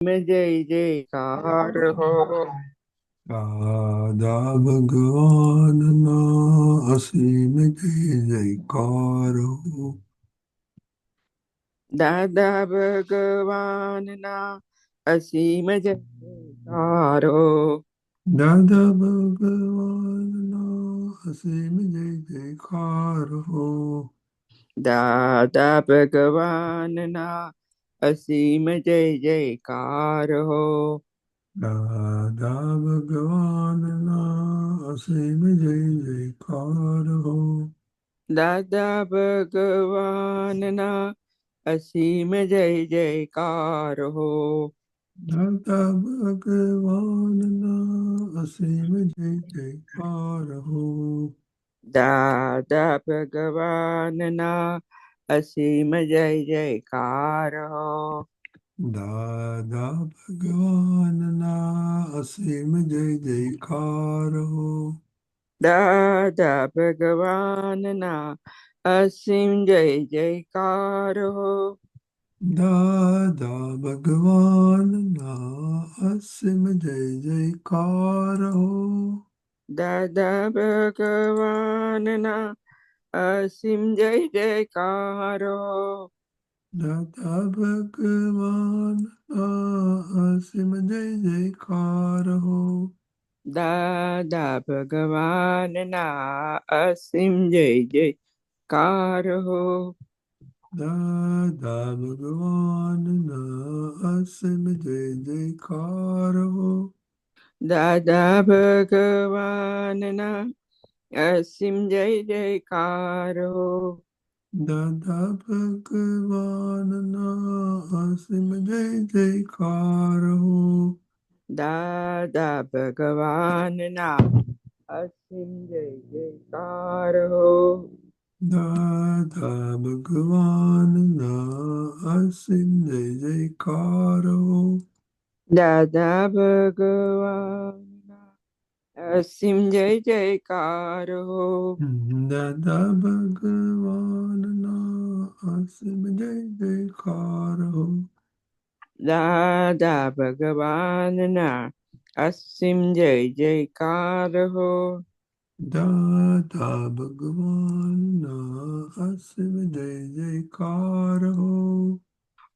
में जय जयकार हो। દાદા ભગવાનના અસીમ જય જયકાર હો. દાદા ભગવાન ના અસીમ જય જયકાર હો. દાદા ભગવાનના અસીમ જય જયકાર હો. દાદા ભગવાન ના અસીમ જય જયકાર હો. દાદા ભગવાનના અસીમ જય જયકાર હો. દાદા ભગવાન ના અસીમ જય જયકાર હો. દાદા ભગવાનના અસીમ જય જયકાર હો. દાદા ભગવાન ના અસીમ જય જયકાર હો. દાદા ભગવાનના અસીમ જય જયકાર હો. દાદા ભગવાન ના અસીમ જય જયકાર હો. દાદા ભગવાનના અસીમ જય જયકાર હો. દાદા ભગવાન ના અસીમ જય જયકાર હો. દાદા ભગવાનના અસીમ જય જયકાર હો. દાદા ભગવાન ના અસીમ જય જયકાર હો. દાદા ભગવાનના અસીમ જય જયકાર હો. દાદા ભગવાન ના અસીમ જય જયકાર હો. દાદા ભગવાનના અસીમ જય જયકાર હો. દાદા ભગવાન ના અસીમ જય જયકાર હો. દાદા ભગવાનના અસીમ જય જયકાર હો. દાદા ભગવાન ના અસીમ જય જયકાર હો. દાદા ભગવાનના અસીમ જય જયકાર હો. દાદા ભગવાન ના અસીમ જય જયકાર હો. દાદા ભગવાનના અસીમ જય જયકાર હો.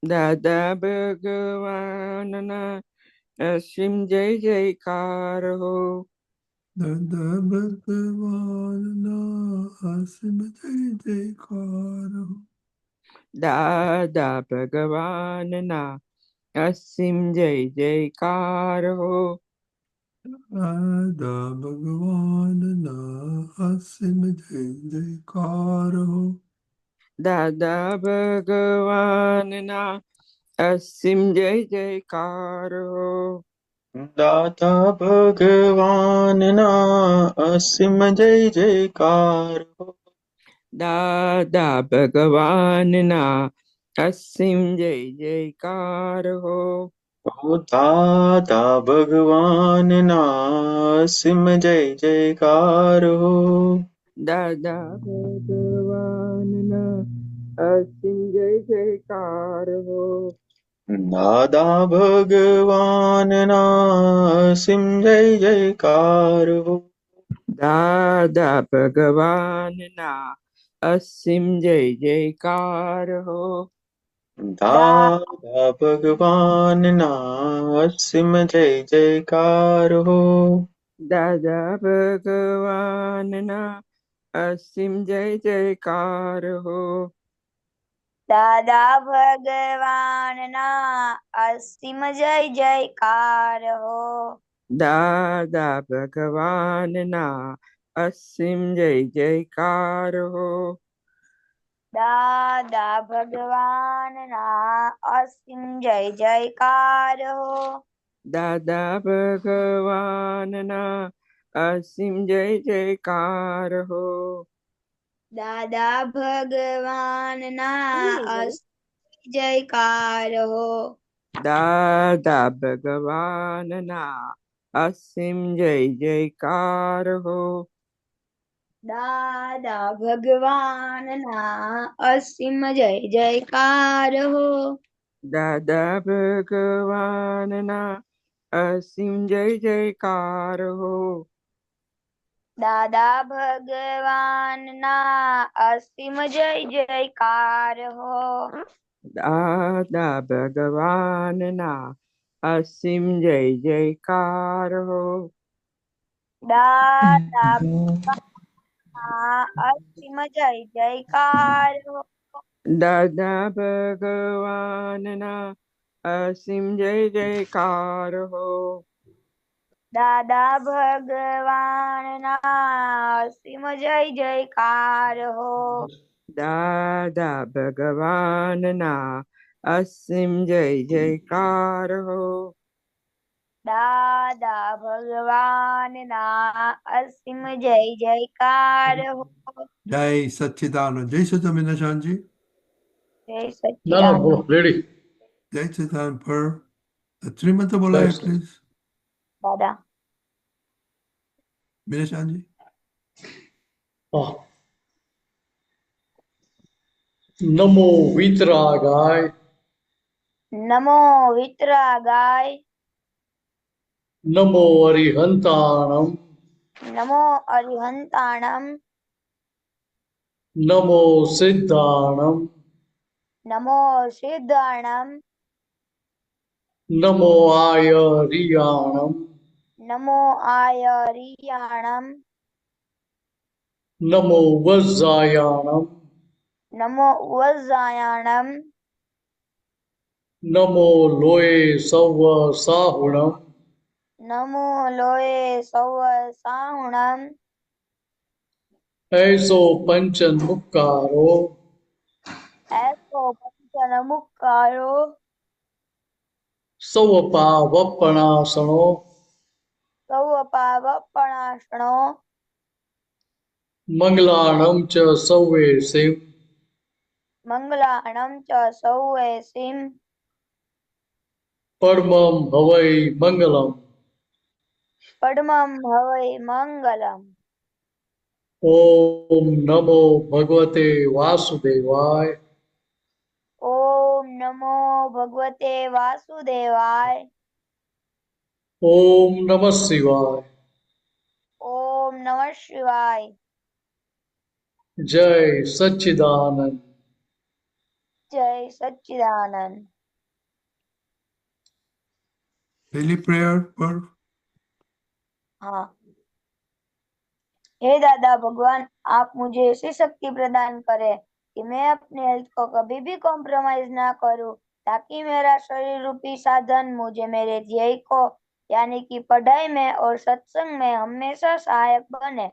દાદા ભગવાન ના અસીમ જય જયકાર હો. દાદા ભગવાનના અસીમ જય જયકાર હો. દાદા ભગવાન ના અસીમ જય જયકાર હો. દાદા ભગવાનના અસીમ જય જયકાર હો. દાદા ભગવાન ના અસીમ જય જયકાર હો. દાતા ભગવાનના અસીમ જય જયકાર હો. દાદા ભગવાન ના અસીમ જય જયકાર હો. ઓ દાતા ભગવાનના અસીમ જય જયકાર હો. દાદા ભગવાન ના અસીમ જય જયકાર હો. દાદા ભગવાનના અસીમ જય જયકાર હો. દાદા ભગવાન ના અસીમ જય જયકાર હો. દાદા ભગવાનના અસીમ જય જયકાર હો. દાદા ભગવાન ના અસીમ જય જયકાર હો. દાદા ભગવાનના અસીમ જય જયકાર હો. દાદા ભગવાન ના અસીમ જય જયકાર હો. દાદા ભગવાનના અસીમ જય જયકાર હો. દાદા ભગવાન ના અસીમ જય જયકાર હો. દાદા ભગવાનના અસીમ જયકાર હો. દાદા ભગવાન ના અસીમ જય જયકાર હો. દાદા ભગવાનના અસીમ જય જયકાર હો. દાદા ભગવાનના અસીમ જય જયકાર હો. દાદા ભગવાનના અસીમ જય જયકાર હો. દાદા ભગવાનના અસીમ જય જયકાર હો. દાદા ભગવાનના અસીમ જય જયકાર હો. દાદા ભગવાનના અસીમ જય જયકાર હો. દાદા ભગવાનના અસીમ જય જયકાર હો. દાદા ભગવાનના અસીમ જય જયકાર હો. દાદા ભગવાનના અસીમ જય જયકાર હો. જય સચ્ચિદાનંદ. જય સચ્ચિદાનંદ શાંતિ. જય No, સચ્ચિદાનંદ. no, ready. જય સચ્ચિદાનંદ પર ત્રિમંત્ર બોલાય Yes. પ્લીઝ દાદા વિનયશાંતજી. Oh. નમો વિતરાગાય નમો વિતરાગાય. નમો અરિહંતાણમ નમો અરિહંતાણમ. નમો સિદ્ધાણમ નમો સિદ્ધાણમ. નમો આયરિયાણમ નમો આયરિયાણમ. નમો વજ્જાયાણમ નમો વજ્જાયાણમ. નમો લોય સૌ સાહુણમ નમો લોય સૌ સાહુણમ. એસો પંચન મુક્કારો એસો પંચન મુક્કારો સૌ પાવપણાસણો સૌ પાવપણાસણો મંગલાણમ ચ સૌવે સિમ મંગલાણમ ચ સૌએ સિમ પરમમ હવૈ મંગલમ પડમમ હવૈ મંગલમ. ઓમ નમો ભગવતે વાસુદેવાય ઓમ નમો ભગવતે વાસુદેવાય. ઓમ નમઃ શિવાય ઓમ નમઃ શિવાય. જય સચ્ચિદાનંદ. જય સચ્ચિદાનંદ. डेली प्रेयर पर हाँ। हे दादा भगवान, आप मुझे ऐसी शक्ति प्रदान करें कि मैं अपने हेल्थ को कभी भी कॉम्प्रोमाइज ना करूं, ताकि मेरा शरीर रूपी साधन मुझे मेरे ध्येय को यानी कि पढ़ाई में और सत्संग में हमेशा सहायक बने।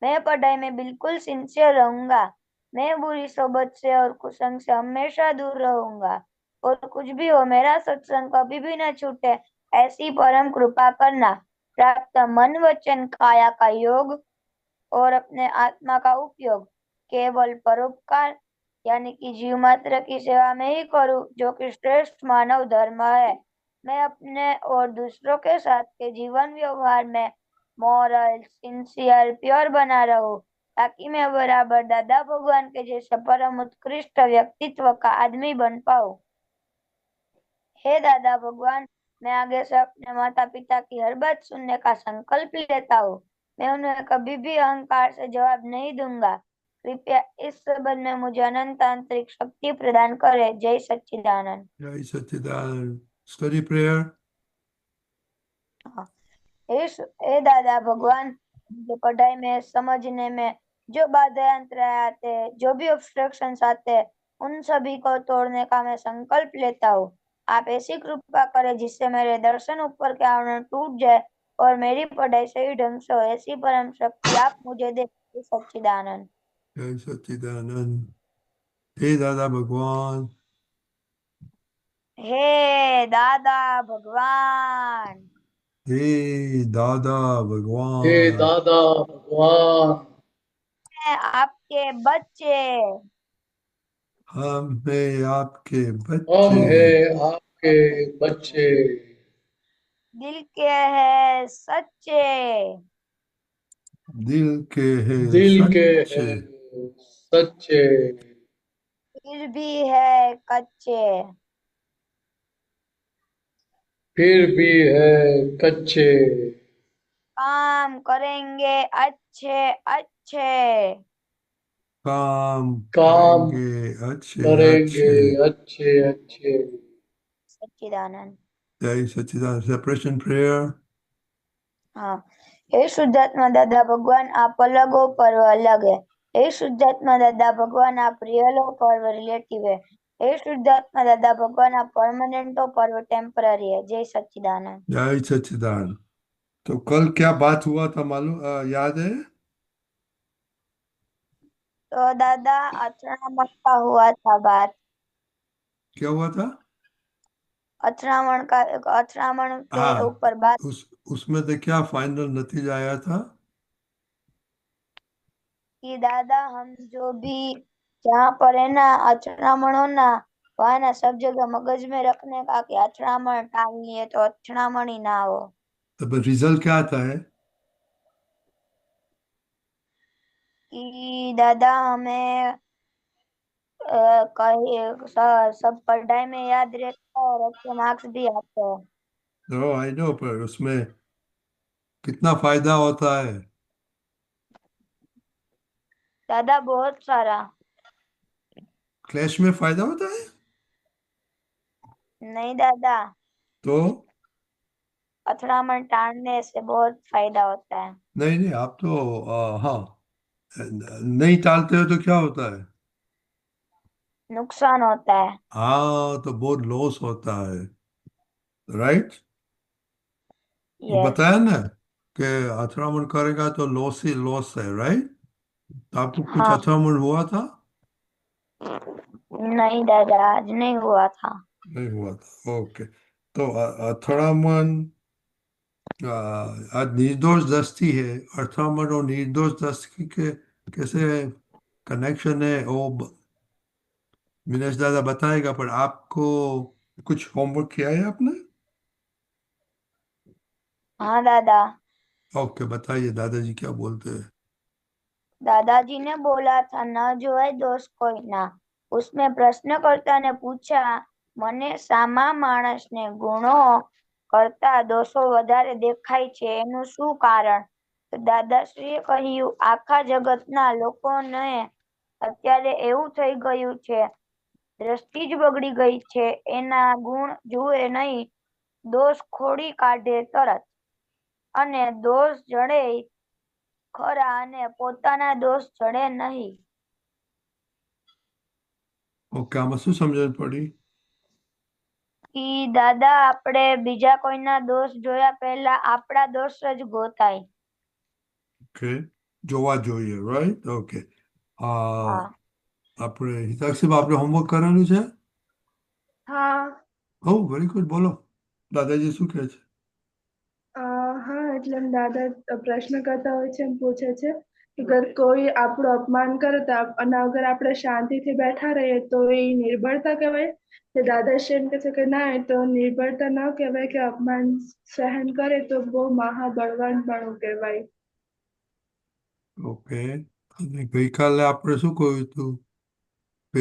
मैं पढ़ाई में बिल्कुल सिंसियर रहूंगा। मैं बुरी सोबत से और कुसंग से हमेशा दूर रहूंगा, और कुछ भी हो मेरा सत्संग कभी भी न छूटे, ऐसी परम कृपा करना। प्राप्त मन वचन काया का योग और अपने आत्मा का उपयोग केवल परोपकार यानी कि जीव मात्र की सेवा में ही करूं, जो कि श्रेष्ठ मानव धर्म है। मैं अपने और दूसरों के साथ के जीवन व्यवहार में मॉरल, सिंसियर, प्योर बना रहूं, ताकि मैं बराबर दादा भगवान के जैसे परम उत्कृष्ट व्यक्तित्व का आदमी बन पाऊं। हे दादा भगवान, मैं आगे से अपने माता पिता की हर बात सुनने का संकल्प लेता हूँ। मैं उन्हें कभी भी अहंकार से जवाब नहीं दूंगा। कृपया इस संबंध में मुझे अनंत आंतरिक शक्ति प्रदान करे। जय सच्चिदानंद। जय सच्चिदानंद. Study prayer. हे दादा भगवान, मुझे पढ़ाई में समझने में जो बाधाएं अंतराय आते हैं, जो भी ऑब्स्ट्रक्शंस आते हैं, उन सभी को तोड़ने का मैं संकल्प लेता हूँ। आप ऐसी कृपा करें जिससे मेरे दर्शन ऊपर के आवरण टूट जाए और मेरी पढ़ाई सही ढंग से हो। ऐसी परम शक्ति आप मुझे दे। सच्चिदानंद। जय सच्चिदानंद. हे दादा भगवान. हे दादा भगवान। हे दादा हे भगवान. दादा भगवान मैं आपके बच्चे हम हैं आपके हम बच्चे. हैं आपके बच्चे दिल के हैं सच्चे, दिल के हैं दिल के सच्चे. हैं सच्चे फिर भी है कच्चे। फिर भी है कच्चे। काम करेंगे अच्छे अच्छे। काम काम करेंगे अच्छे करेंगे अच्छे। अच्छे अच्छे। सच्चिदानंद। जय सच्चिदानंद। Separation prayer. हाँ। हे शुद्धात्मा दादा भगवान, आप अलग हो पर्व अलग है। हे शुद्धात्मा दादा भगवान, आप रियल हो पर्व रिलेटिव है। हे शुद्धात्मा दादा भगवान, आप परमानेंट हो पर्व टेम्पररी है। जय सच्चिदानंद। जय सच्चिदानंद। तो कल क्या बात हुआ था मालूम याद है? तो दादा अथर्वण का हुआ था बात। क्या हुआ था? अथर्वण के हाँ, ऊपर बात उसमें तो क्या फाइनल नतीजा आया था? की दादा, हम जो भी जहाँ पर है ना अथर्वण हो ना, वहाँ ना सब जगह मगज में रखने का कि अथर्वण टालनी है तो अथर्वण ही ना हो। तो रिजल्ट क्या आता है? कि दादा हमें सब पढ़ाई में याद रहता है और अच्छे मार्क्स भी आते हैं। नो आई नो, पर उसमें कितना फायदा होता है? दादा बहुत सारा। क्लैश में फायदा होता है? नहीं दादा, तो अथर्वण टालने से बहुत फायदा होता है। नहीं नहीं, आप तो हाँ, नहीं टालते हो तो क्या होता है? नुकसान होता है। हाँ, तो बहुत लॉस होता है, राइट? वो यस। बताया ना कि अथरामण करेगा तो लॉस ही लॉस है, राइट? तो आपको कुछ हाँ। अथरामण हुआ था? नहीं दादा, आज नहीं हुआ था। नहीं हुआ था, ओके। तो अथरामण आज निर्दोष दस्ती है। अथरामण और निर्दोष दस्ती के कैसे कनेक्शन है वो मिनेश दादा बताएगा, पर आपको कुछ होमवर्क किया है आपने? हाँ दादा। ओके, बताइए दादाजी क्या बोलते हैं। दादाजी ने बोला था न जो है दोष कोई ना। उसमें प्रश्नकर्ता ने पूछा, મને સામા માણસને ગુણો કરતા દોષો વધારે દેખાય છે, એનું શું કારણ? તો દાદાશ્રીએ કહ્યું, આખા જગતના લોકોને અત્યારે એવું થઈ ગયું છે, દ્રષ્ટિ જ બગડી ગઈ છે, એના ગુણ જુએ નહીં, દોષ ખોડી કાઢે તરત, અને દોષ જડે ખરા અને પોતાના દોષ જડે નહીં. ઓકે, આમાં શું સમજણ પડી? ઈ દાદા, આપણે બીજા કોઈના દોષ જોયા પહેલા આપણા દોષ જ ગોતાય. ઓકે, જોવા જોઈએ, રાઈટ? ઓકે. હા. આપણે હિતાક્ષી આપણે હોમવર્ક કરેલું છે? હા. ઓ વેરી ગુડ, બોલો દાદાજી શું કહે છે? હા, એટલે એમ દાદા પ્રશ્ન કરતા હોય છે, એમ પૂછે છે કે અગર કોઈ આપણું અપમાન કરે તો અને અગર આપણે શાંતિથી બેઠા રહીએ તો એ નિર્બળતા કહેવાય? તે દાદાશ્રી એમ કહે છે કે ના, એ તો નિર્બળતા ન કહેવાય, કે અપમાન સહન કરે તો બહુ મહાબળવાનપણું કહેવાય. ઓકે, અને ગઈકાલે આપણે શું કહ્યું હતું કે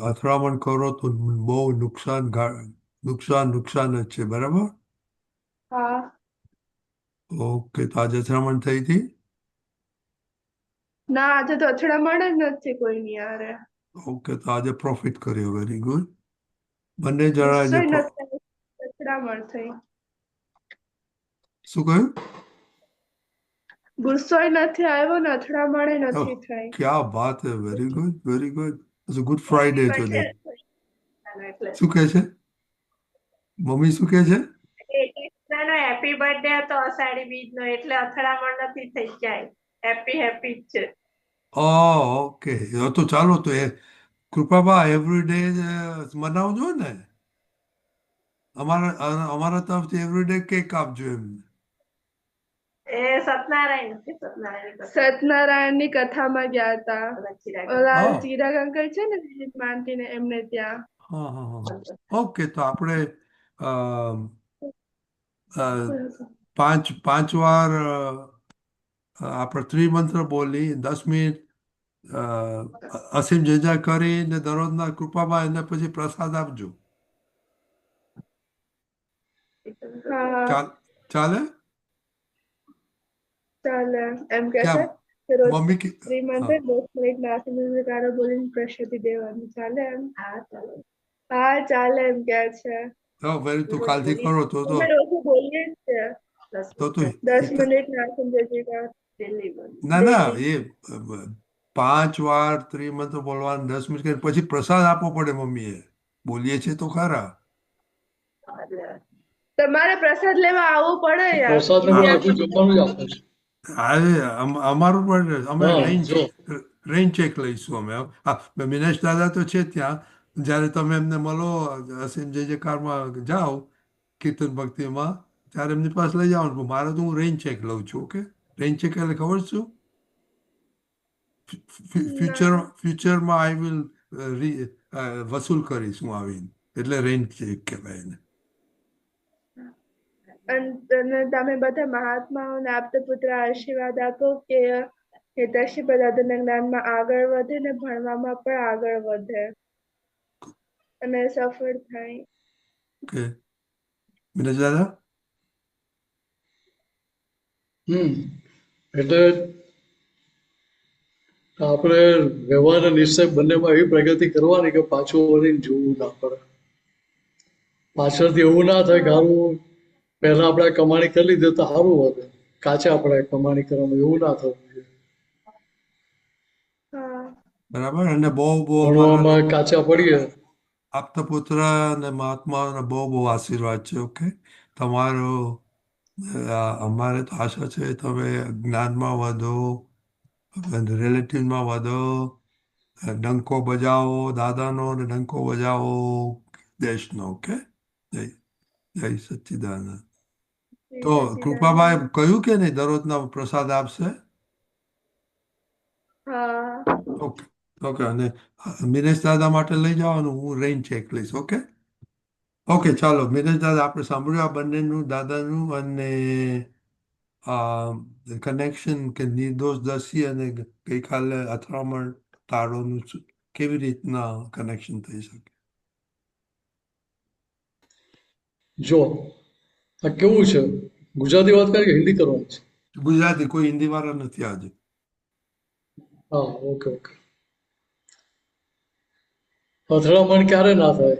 અથડામણ કરો તો બહુ નુકસાન નુકસાન જ છે, બરાબર? હા. ઓકે, તો આજે અથડામણ થઈ હતી? ના, આજે તો અથડામણ જ નથી કોઈની હારે. ઓકે, તો આજે પ્રોફિટ કર્યો, વેરી ગુડ. બંને જણા ગુસ્સો જે નથી, અથડામણ થઈ. શું કહ્યું? ગુસ્સો નથી આવ્યો ને અથડામણ ઓહ, નથી થઈ. क्या बात है, very good very good. It's a good Friday birthday today. એટલે શું કહે છે મમ્મી, શું કહે છે? કૃષ્ણનો હેપી બર્થડે હતો અષાઢી બીજનો, એટલે અથડામણ નથી થઈ ક્યાંય. હેપી હેપી જ છે. ઓકે, તો ચાલો, તો એ કૃપાબા એવરીડે મનાવજો ને. અમારા તરફથી એવરીડે કેક આપજો એમને. એ સત્યનારાયણ છે, સત્યનારાયણ સત્યનારાયણની કથામાં ગયા હતા. ઓલા હા ચિરાગ અંકલ છે ને માનતીને, એમને ત્યાં. હા હા હા. ઓકે, તો આપણે અ, અ, પાંચ પાંચ વાર આપણે ત્રિમંત્ર બોલી 10 મિનિટ અસીમ જેજા કરીને દરરોજના કૃપામાં એને પછી પ્રસાદ આપજો. હા ચાલે ચાલે એમ કે क्या છે કે રોજ मम्मी की શ્રીમંતે हाँ 10 મિનિટ નાસીને ગાળો બોલીને પ્રસાદી દેવાની ચાલે એમ હા ચાલે એમ કે છે तो फिर तो काल थी करो અમે રોજ બોલીએ જ છે तो 10 મિનિટ નાસીને ના ના ડેલી એ 5 વાર ત્રિમંત્ર બોલવાનું 10 મિનિટ કરીને પછી પ્રસાદ આપવો પડે મમ્મીએ બોલીએ છે તો ખરા તમારે પ્રસાદ લેવા આવવું પડે યાર પ્રસાદ ને પણ આખું જમવાનું જ આપે છે. અરે અમારું પણ અમે હા રેન્જ જો ચેક લઈશું અમે હા મિનેશ દાદા તો છે ત્યાં જ્યારે તમે એમને મળો અસીમ જે કારમાં જાઓ કીર્તન ભક્તિમાં ત્યારે એમની પાસે લઈ જવાનું મારે તો હું રેન્જ ચેક લઉં છું ઓકે રેન્જ ચેક એટલે ખબર છે શું ફ્યુચરમાં આઈ વિલ વસૂલ કરીશ હું આવીને એટલે રેન્જ ચેક કહેવાય એને અને તમે બધા મહાત્માઓને આપતા પુત્ર આશીર્વાદ આપો કે હિતૈષી પદાર્થના જ્ઞાનમાં આગળ વધે ને ભણવામાં પણ આગળ વધે અને સફળ થાય ઓકે મિનેશ દાદા એટલે આપણે વ્યવહાર અને નિશ્ચય બંનેમાં એવી પ્રગતિ કરવાની કે પાછું વળીને જોવું ના પડે. પાછળથી એવું ના થાય કે હારું પહેલા આપણે કમાણી કરી લીધી તો સારું વધે કાચા આપણે કમાણી કરવાનું એવું ના થવું જોઈએ. હા બરાબર અને બહુ અમારા ભણવામાં કાચા પડીએ આપતા પુત્ર અને મહાત્માઓના બહુ આશીર્વાદ છે ઓકે તમારો અમારે તો આશા છે તમે જ્ઞાનમાં વધો રિલેટિવમાં વધો ડંકો બજાવો દાદાનો અને ડંકો બજાવો દેશનો ઓકે જય જય સચ્ચિદાનંદ તો કૃપાભાઈ કહ્યું કે નહીં દરરોજના પ્રસાદ આપશે હા ઓકે ઓકે અને મિનેશ દાદા માટે લઈ જવાનું હું રેન્જ ચેક લઈશ ઓકે ઓકે ચાલો મિનેશ દાદા આપણે સાંભળ્યું આ બંનેનું દાદાનું અને કનેક્શન કે નિર્દોષ દસી અને ગઈકાલે અથડામણ તાળોનું કેવી રીતના કનેક્શન થઈ શકે જો આ કેવું છે ગુજરાતી વાત કરીએ કે હિન્દી કરવાની છે. ગુજરાતી કોઈ હિન્દી વાળા નથી આજે હા ઓકે ઓકે. અથડામણ ક્યારે ના થાય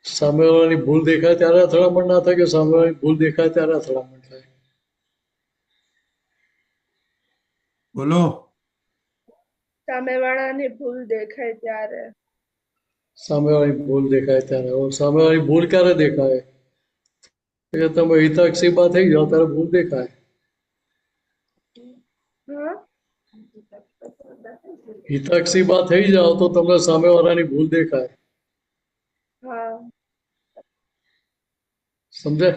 સામેવાળાની ભૂલ દેખાય ત્યારે અથડામણ ના થાય કે સામેવાળાની ભૂલ દેખાય ત્યારે અથડામણ થાય. બોલો સામેવાળાની ભૂલ દેખાય ત્યારે સામેવાળાની ભૂલ દેખાય ત્યારે સામેવાળાની ભૂલ ક્યારે દેખાય કે તમે હિતાક્ષીબા થઈ જાઓ ત્યારે ભૂલ દેખાય. હા હિતાક્ષીબા થઈ જાઓ તો તમને સામેવાળાની ભૂલ દેખાય. હા સમજે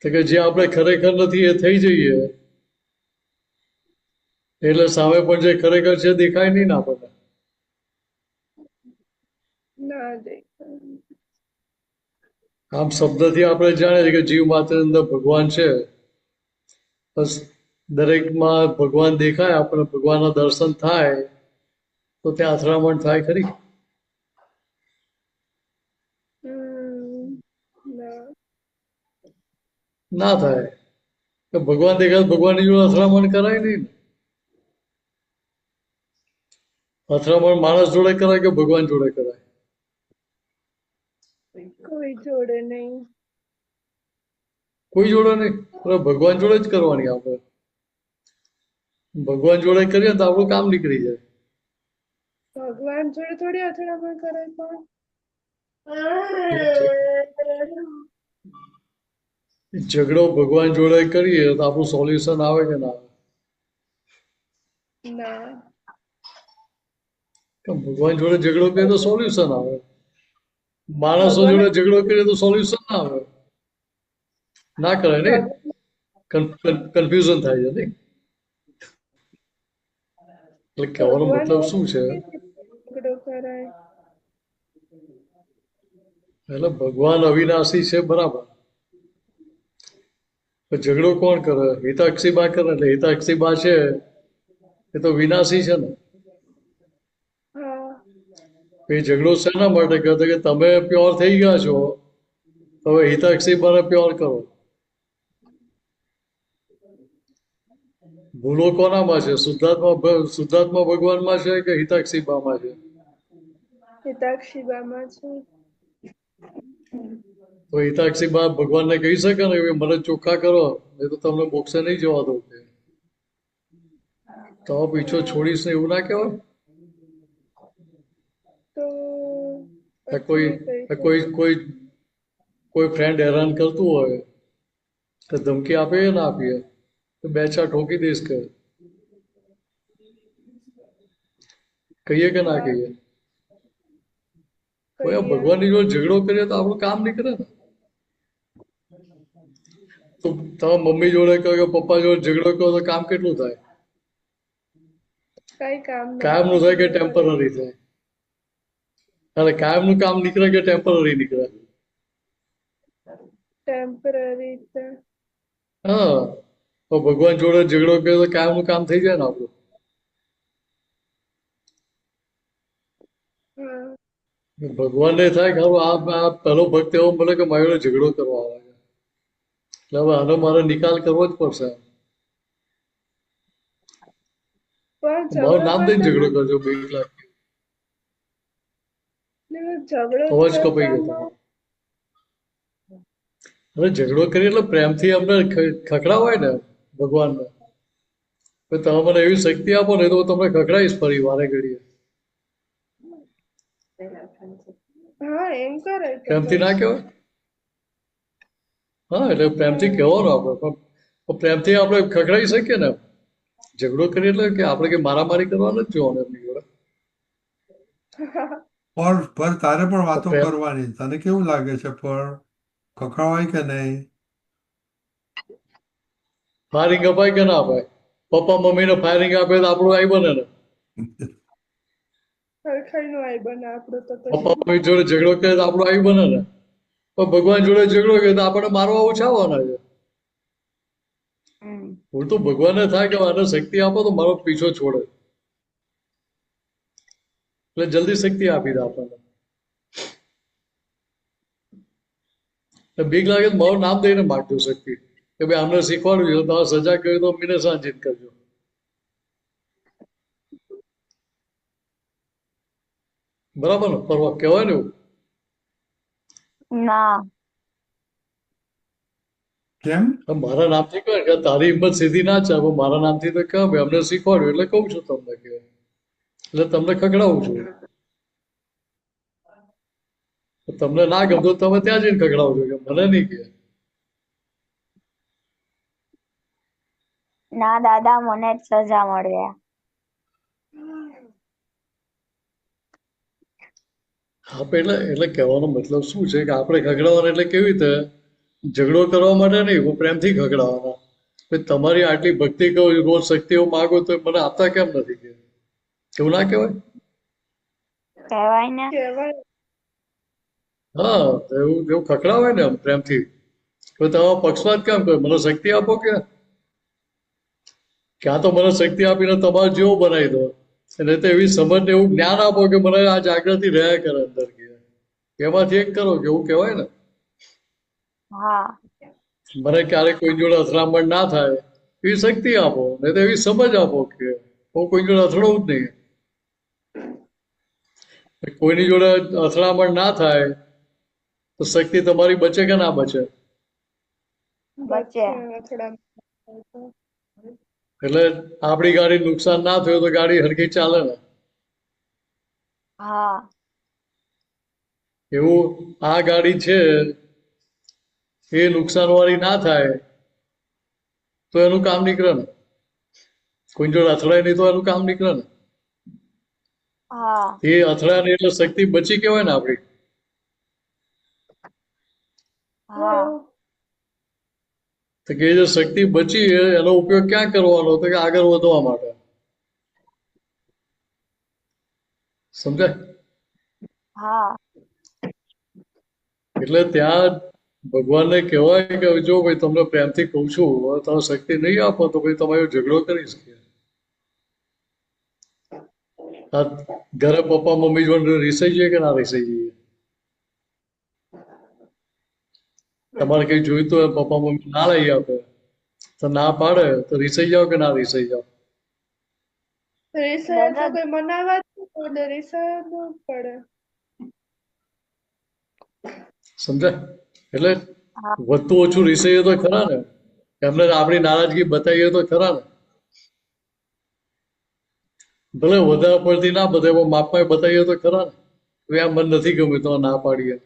તો કે જે આપણે ખરેખર નથી એ થઈ જઈએ એટલે સામે પણ જે ખરેખર છે દેખાય નહીં ને આપણને. ના દેખાય આમ શબ્દથી આપણે જાણીએ છીએ કે જીવ માત્ર અંદર ભગવાન છે બસ દરેકમાં ભગવાન દેખાય આપણે ભગવાનના દર્શન થાય તો ત્યાં અથડામણ થાય ખરી ના ના થાય કે ભગવાન દેખાય તો ભગવાનની જોડે અથડામણ કરાય નહીં ને. અથડામણ માણસ જોડે કરાય કે ભગવાન જોડે કરાય કોઈ જોડે નહીં કોઈ જોડે નહીં ભગવાન જોડે જ કરવાની આપણે ભગવાન જોડે કરીએ તો આપણું કામ નીકળી જાય. ભગવાન જોડે થોડી અથડામણ કરાય પણ ઝઘડો ભગવાન જોડે કરીએ તો આપણું સોલ્યુશન આવે કે ના આવે ના કે ભગવાન જોડે ઝઘડો કરીએ તો સોલ્યુશન આવે માણસો જોડે ઝઘડો કરીએ તો સોલ્યુશન ના આવે ના કરાય ને કન્ફ્યુઝન થાય છે નહીં એટલે કહેવાનો મતલબ શું છે ઝઘડો કરાય એટલે ભગવાન અવિનાશી છે બરાબર ઝઘડો કોણ કરે હિતાક્ષીબા કરે એટલે હિતાક્ષીબા છે એ તો વિનાશી છે ને હા એ ઝઘડો શેના માટે કરતો કે તમે પ્યોર થઈ ગયા છો હવે હિતાક્ષી બાને પ્યોર કરો. ભૂલો કોનામાં છે? શુદ્ધાત્મા ભગવાનમાં છે કે હિતાક્ષી બામાં છે? હિતાક્ષી બામાં છે. તો હિતાક્ષી બા ભગવાનને કહી શકે ને કે મને ચોખ્ખા કરો, નહીં તો તમને મોક્ષે નહીં જવા દો. તો પીછો છોડીશ ને એવું ના કહેવાય? તો કોઈ કોઈ કોઈ કોઈ ફ્રેન્ડ હેરાન કરતું હોય તો ધમકી આપીએ ના આપીએ તો બે ચાર ઠોકી દઈશ કે કહીએ કે ના કહીએ? કોઈ ભગવાનની જોડે ઝઘડો કરીએ તો આપણું કામ નહીં કરે ને. તો તમે મમ્મી જોડે કહો કે પપ્પા જોડે ઝઘડો કરો તો કામ કેટલું થાય? કઈ કામ કાયમનું થાય કે ટેમ્પરરી થાય? અરે કાયમનું કામ નીકળે કે ટેમ્પરરી નીકળે? ટેમ્પરરી. હા, તો ભગવાન જોડે ઝઘડો કર્યો તો કાયમનું કામ થઈ જાય ને આપણું. ભગવાનને થાય કે આ પહેલો ભક્ત એવો મળે કે મારી જોડે ઝઘડો કરવા આવે છે, એટલે હવે આનો મારે નિકાલ કરવો જ પડશે. મારું નામ દઈને ઝઘડો કરજો, બીક લાગે. અવાજ કપાઈ ગયો તમારો. હવે ઝઘડો કરી એટલે પ્રેમથી અમને ખખડાવાય ને ભગવાનને. તમે મને એવી શક્તિ આપો ને તો હું તમને ખખડાવીશ ફરી વારે ઘડીએ. હા, એમ કરે. પ્રેમથી ના કહેવાય? હા, એટલે પ્રેમથી કહેવાનું આપણે, પણ પ્રેમથી આપણે ખખડાવી શકીએ ને. ઝઘડો કરીએ એટલે કે આપણે કે મારામારી કરવા નથી જોવાનું એમની જોડે. પર તારે પણ વાતો કરવાની. તને કેવું લાગે છે? પણ ખખડાવાય કે નહીં? ફાયરિંગ અપાય કે ના અપાય? પપ્પા મમ્મીને ફાયરિંગ આપે તો આપણું આઈ બને ને. સરખાઈનું આઈ બને આપણું તો. પપ્પા મમ્મી જોડે ઝઘડો કરે તો આપણું આઈ બને ને. પણ ભગવાન જોડે ઝઘડો કરે તો આપણને મારવા ઓછાવાના છે. હું તો ભગવાનને થાય કે આને શક્તિ આપો તો મારો પીછો છોડે, એટલે જલ્દી શક્તિ આપી દે આપણને. બીક લાગે તો મારું નામ દઈને માગજો શક્તિ કે ભાઈ આમને શીખવાડ્યું છે, તમારે સજા કરી તો મીને સાંજિત કરજો. બરાબર ને? પરવા કહેવાય ને એવું? ના. કેમ? મારા નામથી કહે કે તારી હિંમત સીધી ના ચાલે, મારા નામથી તો કહે ભાઈ અમને શીખવાડ્યું એટલે કહું છું તમને કે, એટલે તમને ખગડાવું છું. તમને ના ગમતો તમે ત્યાં જઈને ખગડાવજો કે મને નહીં કે. ના દાદા, મને જ સજા મળે. એટલે કહેવાનો મતલબ શું છે કે આપણે ખગડાવવાના એટલે કેવી રીતે? ઝઘડો કરવા માટે નહીં, હું પ્રેમથી ખગડાવવાના. તમારી આટલી ભક્તિ કહું, રોજ શક્તિઓ માગો તો મને આપતા કેમ નથી કે? એવું ના કહેવાય? કહેવાય ને. હા, એવું ખખડાવાય ને પ્રેમથી. તો તમે પક્ષપાત કેમ કરો? મને શક્તિ આપો કે ક્યાં તો મને શક્તિ આપીને તમારે જેવો બનાવી દો, અને તો એવી સમજ ને એવું જ્ઞાન આપો કે મને આ જાગૃતિ રહ્યા કરે અંદર કે એમાંથી એક કરો કે એવું કહેવાય ને. હા. મને ક્યારેક કોઈ જોડે અથડામણ ના થાય એવી શક્તિ આપો, નહીં તો એવી સમજ આપો કે હું કોઈ જોડે અથડું જ નહીં. કોઈની જોડે અથડામણ ના થાય તો શક્તિ તમારી બચે કે ના બચે? બચે. એટલે આપણી ગાડી નુકસાન ના થયું તો ગાડી હરખી ચાલે ને. હા. એવું આ ગાડી છે એ નુકસાન વાળી ના થાય તો એનું કામ નીકળે ને. કોઈ જોડે અથડાય નહીં તો એનું કામ નીકળે ને. હા. એ અથડાય નહીં એટલે શક્તિ બચી કહેવાય ને આપણી. હા. તો કે જે શક્તિ બચી એનો ઉપયોગ ક્યાં કરવાનો? તો કે આગળ વધવા માટે. સમજાય? હા. એટલે ત્યાં ભગવાનને કહેવાય કે જો ભાઈ તમને પ્રેમથી કહું છું, હવે તમે શક્તિ નહીં આપો તો ભાઈ તમારો ઝઘડો કરીશ કે. ઘરે પપ્પા મમ્મી જોડે રીસાઈ જઈએ કે ના રીસાઈ જઈએ? તમારે કઈ જોઈતું હોય પપ્પા મમ્મી ના લઈ આપે તો ના પાડે તો રીસાઈ જાઓ કે ના રીસાઈ જાઓ? રીસાય એટલે દાદા કોઈ મનાવા જ નહીં પડે, રીસાય જ ન પડે. સમજાય? એટલે હા વધતું ઓછું રીસાઈએ તો ખરા ને, એમને આપણી નારાજગી બતાવીએ તો ખરા ને. ભલે વધારે પડતી ના બતાવે પણ માપમાં બતાવીએ તો ખરા ને. હવે આ મને નથી ગમ્યું તો ના પાડીએ.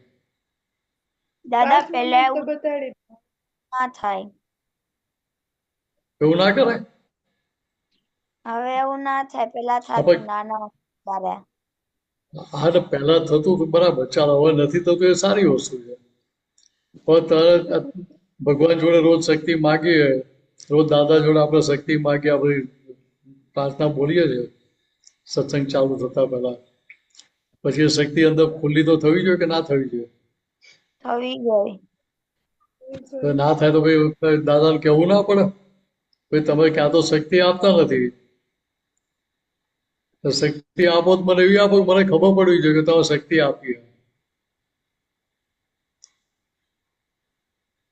દાદા 5 પેલા મિનિટ તો એવું બતાડી. ના થાય, એવું ના કરાય. હવે એવું ના થાય, પેલા આપણે થતું નાના ત્યારે. હા ને પહેલા થતું હતું બરાબર, ચાલો હવે નથી થતું એ સારી વસ્તુ છે. પણ તારે ભગવાન જોડે રોજ શક્તિ માગીએ, રોજ દાદા જોડે આપણે શક્તિ માગીએ, આપણી પ્રાર્થના બોલીએ છીએ સત્સંગ ચાલુ થતા પહેલા, પછી એ શક્તિ અંદર ખુલ્લી તો થવી જોઈએ કે ના થવી જોઈએ? થવી ગઈ. તો ના થાય તો ભાઈ દાદાને કહેવું ના પડે ભાઈ તમે ક્યાં તો શક્તિ આપતા નથી, તો શક્તિ આપો તો મને એવી આપો કે મને ખબર પડવી જોઈએ કે તમે શક્તિ આપી.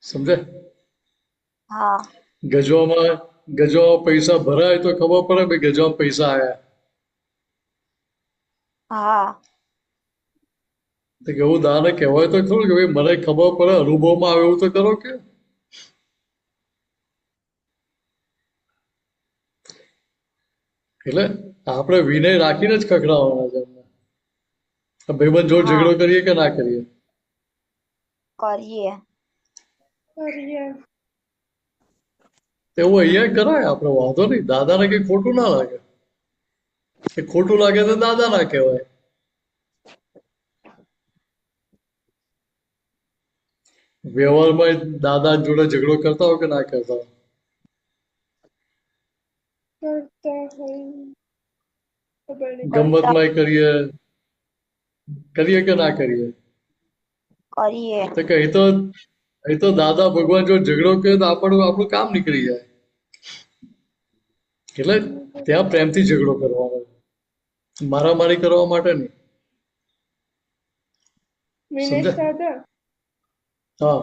સમજે? હા ગજવામાં પૈસા ભરાય તો ખબર પડે ભાઈ ગજવામાં પૈસા આયા. હા તો એવું દાદાને કહેવાય તો ખરું કે ભાઈ મને ખબર પડે, અનુભવમાં આવે એવું તો કરો કે. એટલે આપણે વિનય રાખીને જ ખખડાવવાના છે એમને. ભાઈબંધ જોડે હા ઝઘડો કરીએ કે ના કરીએ? કરીએ. કરીએ. એવું અહીંયા કરાય, આપણે વાંધો નહીં, દાદાને કઈ ખોટું ના લાગે. એ ખોટું લાગે તો દાદા ના કહેવાય. વ્યવહારમાં દાદા જોડે ઝઘડો કરતા હોય કે ના કરતા હોય? કરતા હોય. ખબર નહીં. કરતા ગમ્મતમાં કરીએ કે ના કરીએ? કરીએ. તો કે અહીં તો દાદા ભગવાન જો ઝઘડો કરે તો આપણું કામ નીકળી જાય. એટલે ત્યાં પ્રેમથી ઝઘડો કરવાનો, મારામારી કરવા માટે નહીં. વિનેશ સમજે? દાદા, હા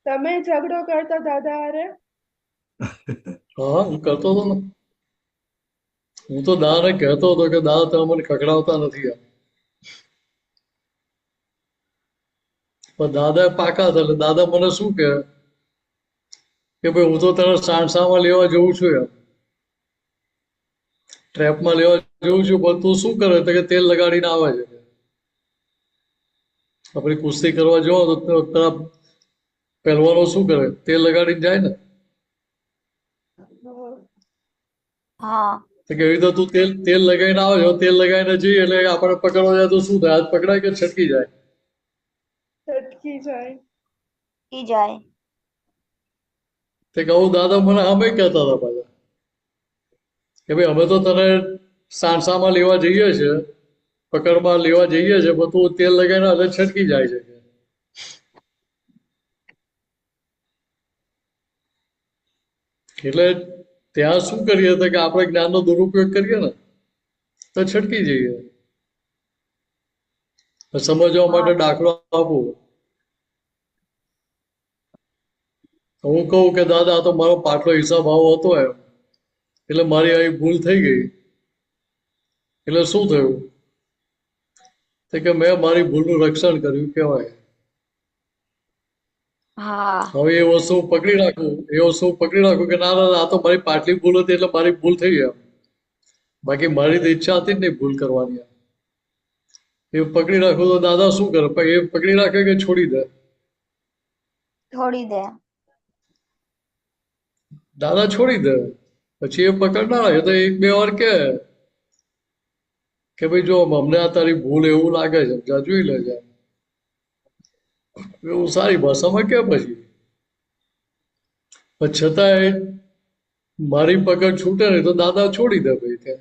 તમે ઝઘડો કરતા દાદા હારે? હા હું કરતો હતો ને. હું તો દાદાને કહેતો હતો કે દાદા તમે મને ખખડાવતા નથી. પણ દાદા પાકા હતા એટલે દાદા મને શું કહે કે ભાઈ હું તો તને સાણસામાં લેવા જઉં છું એમ, ટ્રેપમાં લેવા જઉં છું, પણ તું શું કરે તો કે તેલ લગાડીને આવે છે. આપણે કુસ્તી કરવા જાઓ તો પેલા પહેલવાનો શું કરે? તેલ લગાડીને જાય ને. હા તો કે એવી તો તું તેલ લગાવીને આવે છે, તેલ લગાવીને જઈએ એટલે આપણે પકડવા જાય તો શું થાય? હાથ પકડાય કે છટકી જાય? છટકી જાય. ઈ જાય. તે કહું દાદા મને અમે કહેતા હતા પાછા કે ભાઈ અમે તો તને સાણસામાં લેવા જઈએ છીએ, પકડમાં લેવા જઈએ છીએ, પણ તું તેલ લગાવીને એટલે છટકી જાય છે. એટલે ત્યાં શું કરીએ તો કે આપણે જ્ઞાનનો દુરુપયોગ કરીએ ને તો છટકી જઈએ. સમજવા હા માટે દાખલો આપું. હું કહું કે દાદા આ તો મારો પાછલો હિસાબ આવો હતો એમ, એટલે મારી આવી ભૂલ થઈ ગઈ. એટલે શું થયું? તો કે મેં મારી ભૂલનું રક્ષણ કર્યું કહેવાય. હા હવે એ વસ્તુ પકડી રાખું કે ના ના આ તો મારી પાટલી ભૂલ હતી એટલે મારી ભૂલ થઈ એમ. બાકી મારી તો ઈચ્છા હતી જ નહીં ભૂલ કરવાની. એ પકડી રાખું તો દાદા શું કરે? એ પકડી રાખે કે છોડી દે? છોડી દે. દાદા છોડી દે. પછી એ પકડનાર એ તો એક બે વાર કે ભાઈ જો અમને આ તારી ભૂલ એવું લાગે છે, જા જોઈ લેજે. એવું સારી ભાષામાં કે પછી પણ છતાંય મારી પકડ છૂટે ને તો દાદા છોડી દે ભાઈ કે.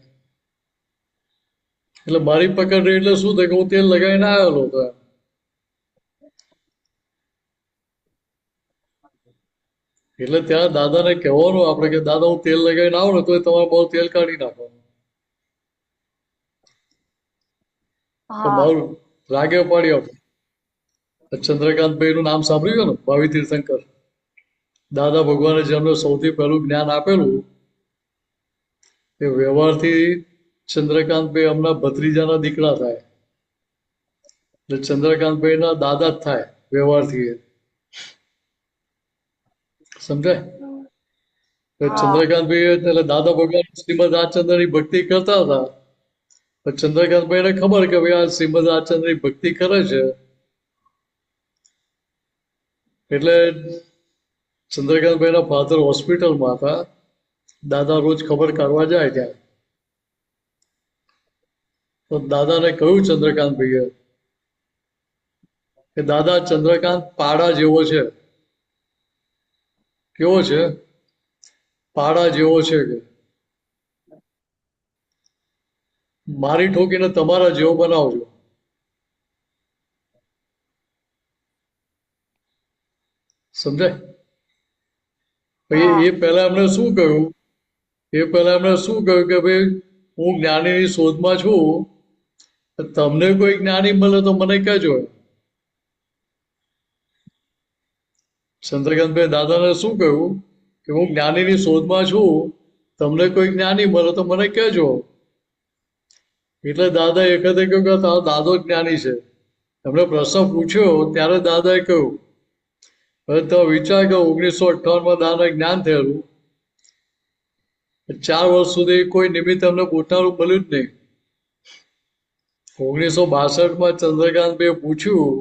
એટલે મારી પકડ રહી એટલે શું થાય કે હું તેલ લગાવીને આવેલો હતો એમ. એટલે ત્યાં દાદાને કહેવાનું આપણે કે દાદા હું તેલ લગાવીને આવું ને તો તમારે બહુ તેલ કાઢી નાખવાનું. તો હા મારું રાગે પાડી આપો. ચંદ્રકાંતભાઈ નું નામ સાંભળ્યું ને, ભાવિ તીર્થંકર. દાદા ભગવાને જેમને સૌથી પહેલું જ્ઞાન આપેલું એ વ્યવહારથી ચંદ્રકાંતભાઈ હમણાં ભત્રીજાના દીકરા થાય, એટલે ચંદ્રકાંતભાઈ ના દાદા જ થાય વ્યવહારથી. સમજાય? ચંદ્રકાંતભાઈ એટલે દાદા ભગવાન શ્રીમદ રાજચંદ્રની ભક્તિ કરતા હતા. ચંદ્રકાંતભાઈને ખબર કે ભાઈ આ શ્રીમદ રાજચંદ્રની ભક્તિ કરે છે, એટલે ચંદ્રકાંતભાઈના ફાધર હોસ્પિટલમાં હતા. દાદા રોજ ખબર કાઢવા જાય ત્યાં, તો દાદાને કહ્યું ચંદ્રકાંતભાઈએ કે દાદા, ચંદ્રકાંત પાડા જેવો છે. કેવો છે? પાડા જેવો છે કે મારી ઠોકીને તમારા જેવો બનાવજો. સમજાય? એ પહેલા એમણે શું કહ્યું? કે ભાઈ હું જ્ઞાનીની શોધમાં છું, તમને કોઈ જ્ઞાની મળે તો મને કહેજો. ચંદ્રકાંતભાઈ દાદાને શું કહ્યું કે હું જ્ઞાનીની શોધમાં છું, તમને કોઈ જ્ઞાની મળે તો મને કહેજો. એટલે દાદા એ વખતે કહ્યું કે તારો દાદો જ્ઞાની છે. એમણે પ્રશ્ન પૂછ્યો ત્યારે દાદાએ કહ્યું, હવે તો વિચાર કે 1958માં દાદાને જ્ઞાન થયેલું, 4 વર્ષ સુધી કોઈ નિમિત્ત એમને પોતાનું મળ્યું જ નહીં. 1962માં ચંદ્રકાંતભાઈએ પૂછ્યું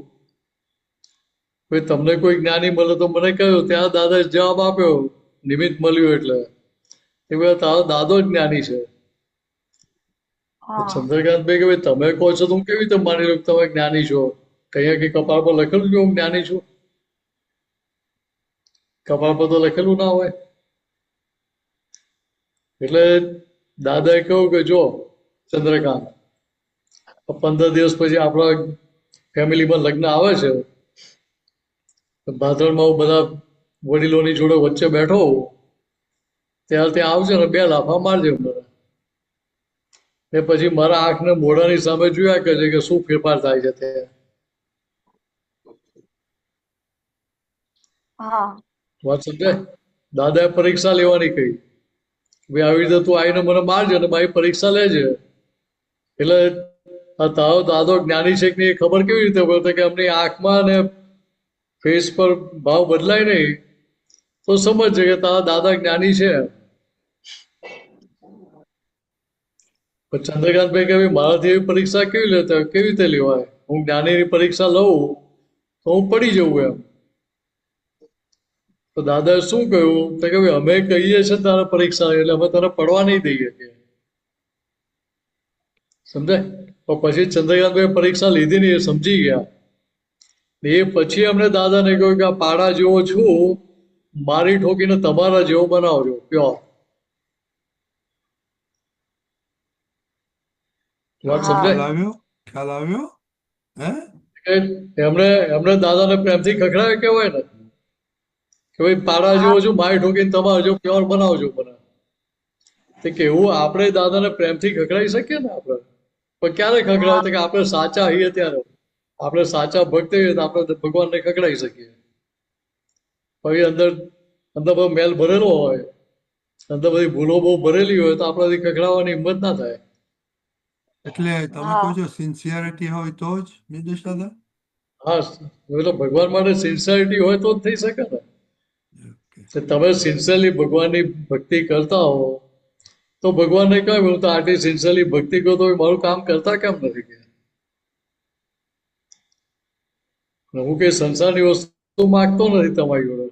ભાઈ તમને કોઈ જ્ઞાની મળે તો મને કહ્યું. ત્યાં દાદાએ જવાબ આપ્યો નિમિત્ત મળ્યું એટલે કે ભાઈ તારો દાદો જ જ્ઞાની છે. ચંદ્રકાંતભાઈ કે ભાઈ તમે કહો છો તો હું કેવી રીતે માની લઉં તમે જ્ઞાની છો? કઈ કપાળ પર લખેલું છે હું જ્ઞાની છું? કપાળ પર તો લખેલું ના હોય. એટલે દાદાએ કહ્યું કે જો ચંદ્રકાંત, 15 દિવસ પછી આપણા ફેમિલીમાં લગ્ન આવે છે, ભાદરણમાં હું બધા વડીલોની જોડે વચ્ચે બેઠો ત્યારે ત્યાં આવશે ને 2 લાફા મારજે મને. એ પછી મારા આંખને મોઢાની સામે જોયા કરજે કે શું ફેરફાર થાય છે ત્યાં. વાત સમજાય? દાદાએ પરીક્ષા લેવાની કહી, ભાઈ આવી રીતે તું આવીને મને મારજે અને મારી પરીક્ષા લેજે. એટલે આ તારો દાદો જ્ઞાની છે કે નહીં ખબર કેવી રીતે પડે કે એમની આંખમાં ને ફેસ પર ભાવ બદલાય નહીં તો સમજજે કે તારા દાદા જ્ઞાની છે. ચંદ્રકાંતભાઈ કે મારાથી એવી પરીક્ષા કેવી રીતે લેવાય? હું જ્ઞાનીની પરીક્ષા લઉં તો હું પડી જવું એમ. તો દાદાએ શું કહ્યું કે ભાઈ અમે કહીએ છીએ તારે પરીક્ષા એટલે અમે તને પડવા નહીં દઈએ કે. સમજાય? તો પછી ચંદ્રકાંતભાઈ પરીક્ષા લીધી નહીં, એ સમજી ગયા. એ પછી અમને દાદાને કહ્યું કે આ પાડા જેવો છું, મારી ઠોકીને તમારા જેવો બનાવજો પ્યોર. વાત સમજાય? ખ્યાલ આવ્યો? એમણે દાદાને પ્રેમથી ખખડાવે કેવાય ને કે ભાઈ પાડા જેવો છું, મારી ઠોકીને તમારા જેવો પ્યોર બનાવજો મને. કે એવું આપણે દાદાને પ્રેમથી ખખડાવી શકીએ ને આપણે? પણ ક્યારે ખખડાવે કે આપણે સાચા હોઈએ ત્યારે. આપણે સાચા ભક્ત હોઈએ તો આપણે ભગવાનને ખખડાવી શકીએ. પછી અંદર બધો મેલ ભરેલો હોય, અંદર બધી ભૂલો બહુ ભરેલી હોય તો આપણાથી ખખડાવવાની હિંમત ના થાય. એટલે તમે કહો છો સિન્સિયરિટી હોય તો જ નિર્દેશ દાદા? હા, એટલે ભગવાન માટે સિન્સિયરિટી હોય તો જ થઈ શકે ને. તમે સિન્સિયરલી ભગવાનની ભક્તિ કરતા હો તો ભગવાનને કહ્યું હું તો આટલી સિન્સિયરલી ભક્તિ કરો તો મારું કામ કરતા કેમ નથી કે હું કઈ સંસારની વસ્તુ માંગતો નથી તમારી જોડે.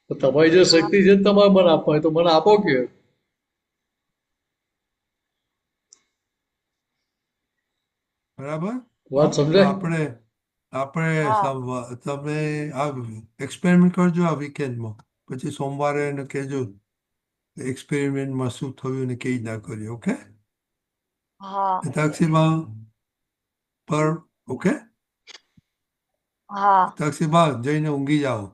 તમારી જે શક્તિ છે તમારે મને આપવાની તો મને આપો કે. બરાબર? વાત સમજાય? આપણે તમે આ એક્સપેરિમેન્ટ કરજો આ વીકેન્ડમાં, પછી સોમવારે એને કહેજો એક્સપેરિમેન્ટમાં શું થયું ને કેવી ના કર્યું. ઓકે? તાક્ષીબા પર ઓકે? તાક્ષીબા જઈને ઊંઘી જાઓ.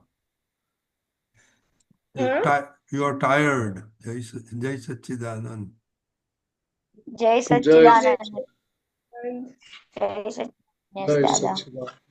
You are tired. જય સચ્ચિદાનંદ. જય સચ્ચિદાનંદ. જય સચ્ચિદાનંદ.